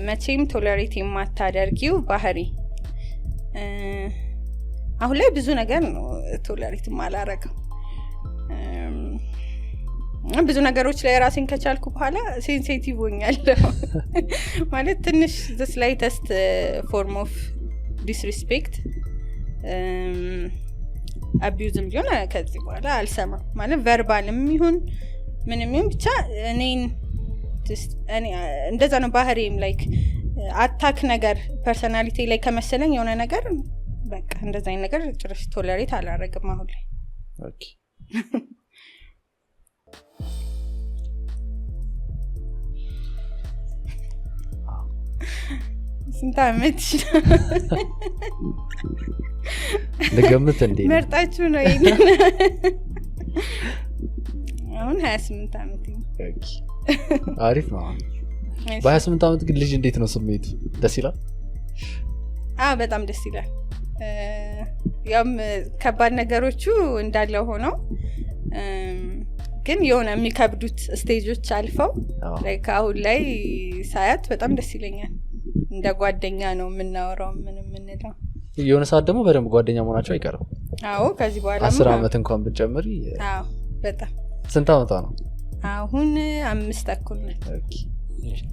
መቼም ቶለሬት የማታደርጊው ባህሪ አሁን ላይ ብዙ ነገር ነው ቶለሬት ማላረገው ብዙ ነገሮች ላይ ራሴን ከቻልኩ በኋላ ሴንሲቲቭ ሆኛለሁ ማለት ትንሽ the slightest form of disrespect abuse ቢሆን ከዚህ በኋላ አልሰማም ማለት ቨርባልም ይሁን ምንም ይሁን ብቻ እኔን እንደዛ ነው ባህሪም ላይክ አታክ ነገር ፐርሰናሊቲ ላይ ከመሰለኝ የሆነ ነገር በቃ እንደዛ አይነት ነገር ጭራሽ ቶለሬት አላረግም አሁን ላይ ኦኬ ስንት አመት ለገምት እንዴ መርጣችሁ ነው ይሄን አሁን 28 አመት ኦኬ አሪፍ ነው በ28 አመት ግን ልጅ እንዴት ነው ስሜቱ ደስ ይላል በጣም ደስ ይላል ያም ከባድ ነገሮቹ እንዳለው ሆነው ግን የሆነ የሚከብዱት ስቴጆች አልፈው ላይክ አሁን ላይ ሳያት በጣም ደስ ይለኛል እንደ ጓደኛ ነው የምናወራው ምንም እንለው የሆነ ሰዓት ደግሞ በደንብ ጓደኛ መሆናቸው አይቀርም ከዚህ በኋላ 10 አመት እንኳን ብትጨምሪ በጣም ስንት አመቷ ነው አሁን 5 ተኩል ነው ኦኬ